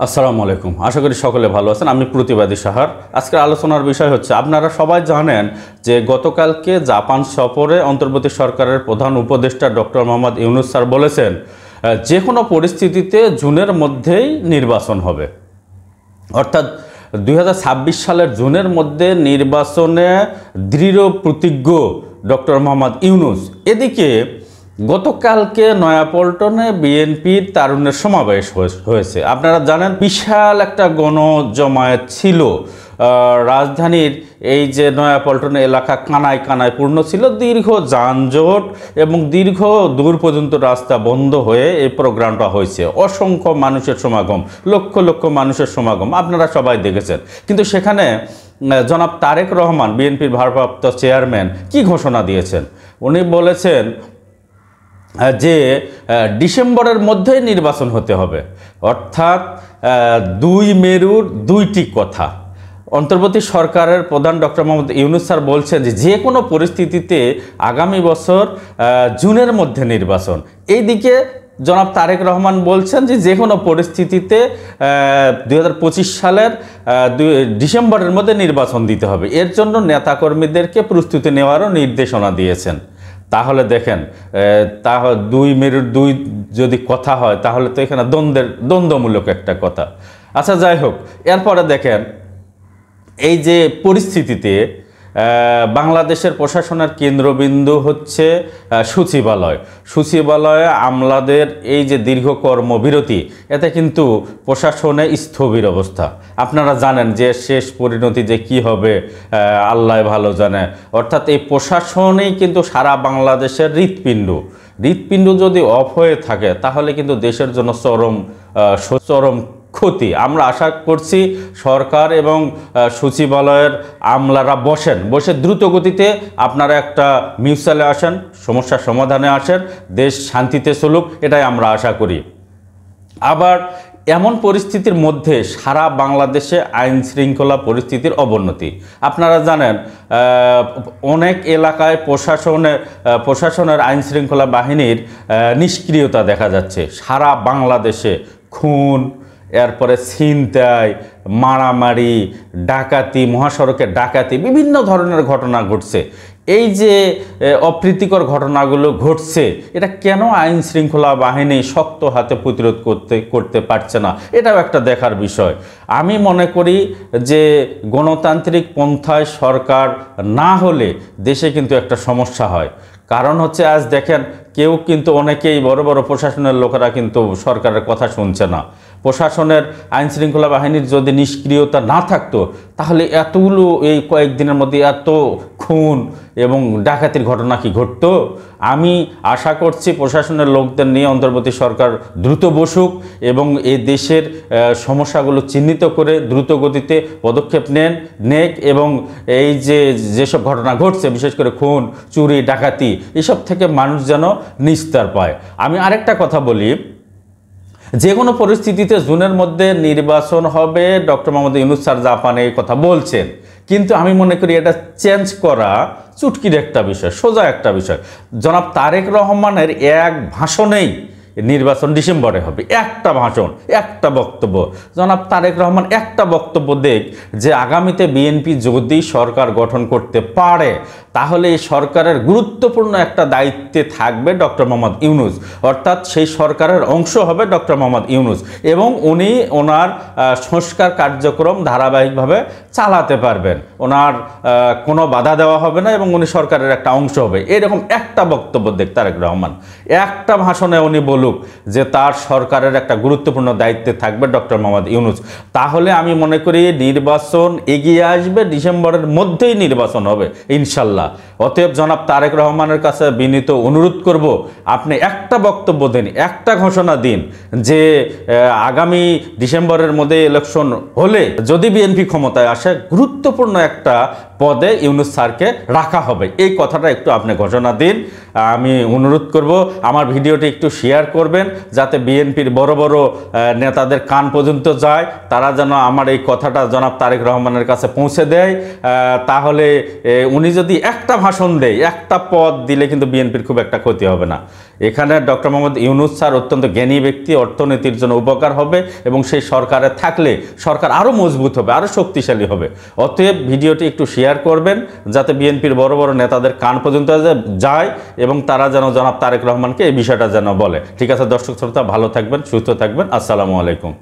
আসসালামু আলাইকুম। আশা করি সকলে ভালো আছেন। আমি প্রতিবাদী সাহার। আজকের আলোচনার বিষয় হচ্ছে, আপনারা সবাই জানেন যে গতকালকে জাপান সফরে অন্তর্বর্তী সরকারের প্রধান উপদেষ্টা ডক্টর মোহাম্মদ ইউনূস স্যার বলেছেন যে কোনো পরিস্থিতিতে জুনের মধ্যেই নির্বাচন হবে। অর্থাৎ 2026 সালের জুনের মধ্যে নির্বাচনে দৃঢ় প্রতিজ্ঞ ডক্টর মোহাম্মদ ইউনূস। এদিকে গতকালকে নয়াপল্টনে বিএনপির তারুণ্যের সমাবেশ হয়েছে। আপনারা জানেন বিশাল একটা গণজমায়েত ছিল। রাজধানীর এই যে নয়াপল্টন এলাকা কানায় কানায় পূর্ণ ছিল। দীর্ঘ যানজট এবং দীর্ঘ দূর পর্যন্ত রাস্তা বন্ধ হয়ে এই প্রোগ্রামটা হয়েছে। অসংখ্য মানুষের সমাগম, লক্ষ লক্ষ মানুষের সমাগম আপনারা সবাই দেখেছেন। কিন্তু সেখানে জনাব তারেক রহমান, বিএনপির ভারপ্রাপ্ত চেয়ারম্যান, কি ঘোষণা দিয়েছেন? উনি বলেছেন যে ডিসেম্বরের মধ্যেই নির্বাচন হতে হবে। অর্থাৎ দুই মেরুর দুইটি কথা। অন্তর্বর্তী সরকারের প্রধান ডক্টর মোহাম্মদ ইউনূস স্যার বলছেন যে কোনো পরিস্থিতিতে আগামী বছর জুনের মধ্যে নির্বাচন। এইদিকে জনাব তারেক রহমান বলছেন যে কোনো পরিস্থিতিতে 2025 সালের ডিসেম্বরের মধ্যে নির্বাচন দিতে হবে। এর জন্য নেতাকর্মীদেরকে প্রস্তুতি নেওয়ারও নির্দেশনা দিয়েছেন। তাহলে দেখেন, দুই মেরুর দুই যদি কথা হয় তাহলে তো এখানে দ্বন্দ্বমূলক একটা কথা। আচ্ছা, যাই হোক, এরপরে দেখেন এই যে পরিস্থিতিতে বাংলাদেশের প্রশাসনের কেন্দ্রবিন্দু হচ্ছে সচিবালয়ে আমলাদের এই যে দীর্ঘ কর্মবিরতি, এতে কিন্তু প্রশাসনে স্থবির অবস্থা। আপনারা জানেন যে শেষ পরিণতি যে কি হবে আল্লাহ ভালো জানে। অর্থাৎ এই প্রশাসনেই কিন্তু সারা বাংলাদেশের হৃৎপিণ্ড যদি অফ হয়ে থাকে তাহলে কিন্তু দেশের জন্য চরম ক্ষতি। আমরা আশা করছি সরকার এবং সচিবালয়ের আমলারা বসে দ্রুত গতিতে আপনারা একটা মিউচুয়ালে আসেন, সমস্যার সমাধানে আসেন, দেশ শান্তিতে চলুক, এটাই আমরা আশা করি। আবার এমন পরিস্থিতির মধ্যে সারা বাংলাদেশে আইন শৃঙ্খলা পরিস্থিতির অবনতি। আপনারা জানেন অনেক এলাকায় প্রশাসনের আইন শৃঙ্খলা বাহিনীর নিষ্ক্রিয়তা দেখা যাচ্ছে। সারা বাংলাদেশে খুন, এরপরে ছিনতাই, মারামারি, ডাকাতি, মহাসড়কে ডাকাতি, বিভিন্ন ধরনের ঘটনা ঘটছে। এই যে অপ্রীতিকর ঘটনাগুলো ঘটছে, এটা কেন আইন শৃঙ্খলা বাহিনী শক্ত হাতে প্রতিরোধ করতে পারছে না, এটাও একটা দেখার বিষয়। আমি মনে করি যে গণতান্ত্রিক পন্থায় সরকার না হলে দেশে কিন্তু একটা সমস্যা হয়। কারণ হচ্ছে, আজ দেখেন অনেকেই বড় বড় প্রশাসনের লোকেরা কিন্তু সরকারের কথা শুনছে না। প্রশাসনের আইন শৃঙ্খলা বাহিনীর যদি নিষ্ক্রিয়তা না থাকতো তাহলে এতগুলো এই কয়েকদিনের মধ্যে এত খুন এবং ডাকাতির ঘটনা কি ঘটতো? আমি আশা করছি প্রশাসনের লোকদের নিয়ে অন্তর্বর্তী সরকার দ্রুত বসুক এবং এই দেশের সমস্যাগুলো চিহ্নিত করে দ্রুত গতিতে পদক্ষেপ নেক এবং এই যেসব ঘটনা ঘটছে, বিশেষ করে খুন, চুরি, ডাকাতি, এসব থেকে মানুষ যেন নিস্তার পায়। আমি আরেকটা কথা বলি, যে কোনো পরিস্থিতিতে জুনের মধ্যে নির্বাচন হবে, ডক্টর মোহাম্মদ ইউনূস স্যার জাপানে এই কথা বলছেন। কিন্তু আমি মনে করি এটা চেঞ্জ করা চুটকির একটা বিষয়, সোজা একটা বিষয়। জনাব তারেক রহমানের এক ভাষণেই নির্বাচন ডিসেম্বরে হবে। একটা ভাষণ, একটা বক্তব্য। জনাব তারেক রহমান একটা বক্তব্য দেখ যে আগামীতে বিএনপি যদি সরকার গঠন করতে পারে তাহলে এই সরকারের গুরুত্বপূর্ণ একটা দায়িত্বে থাকবে ডক্টর মোহাম্মদ ইউনূস। অর্থাৎ সেই সরকারের অংশ হবে ডক্টর মোহাম্মদ ইউনূস এবং উনি ওনার সংস্কার কার্যক্রম ধারাবাহিকভাবে চালাতে পারবেন। ওনার কোনো বাধা দেওয়া হবে না এবং উনি সরকারের একটা অংশ হবে। এরকম একটা বক্তব্য দেখ তারেক রহমান, একটা ভাষণে উনি বলুক যে তার সরকারের একটা গুরুত্বপূর্ণ দায়িত্বে থাকবে ডক্টর মোহাম্মদ ইউনূস। তাহলে আমি মনে করি নির্বাচন এগিয়ে আসবে, ডিসেম্বরের মধ্যেই নির্বাচন হবে ইনশাল্লাহ। অতএব জনাব তারেক রহমানের কাছে বিনীত অনুরোধ করব, আপনি একটা বক্তব্য দিন, একটা ঘোষণা দিন যে আগামী ডিসেম্বরের মধ্যে ইলেকশন হলে যদি বিএনপি ক্ষমতায় আসে গুরুত্বপূর্ণ একটা পদে ইউনূস স্যারকে রাখা হবে। এই কথাটা একটু আপনি ঘোষণা দিন, আমি অনুরোধ করব। আমার ভিডিওটি একটু শেয়ার করবেন যাতে বিএনপির বড় বড় নেতাদের কান পর্যন্ত যায়, তারা যেন আমার এই কথাটা জনাব তারেক রহমানের কাছে পৌঁছে দেয়। তাহলে উনি যদি একটা ভাষণ দেয়, একটা পদ দিলে কিন্তু বিএনপির খুব একটা ক্ষতি হবে না। এখানে ডক্টর মোহাম্মদ ইউনূস স্যার অত্যন্ত জ্ঞানী ব্যক্তি, অর্থনীতির জন্য উপকার হবে এবং সেই সরকারে থাকলে সরকার আরও মজবুত হবে, আরও শক্তিশালী হবে। অতএব ভিডিওটি একটু শেয়ার করবেন যাতে বিএনপির বড় বড় নেতাদের কান পর্যন্ত যায় এবং তারা যেন জনাব তারেক রহমানকে এই বিষয়টা যেন বলে। ঠিক আছে দর্শক শ্রোতা, ভালো থাকবেন, সুস্থ থাকবেন, আসসালামু আলাইকুম।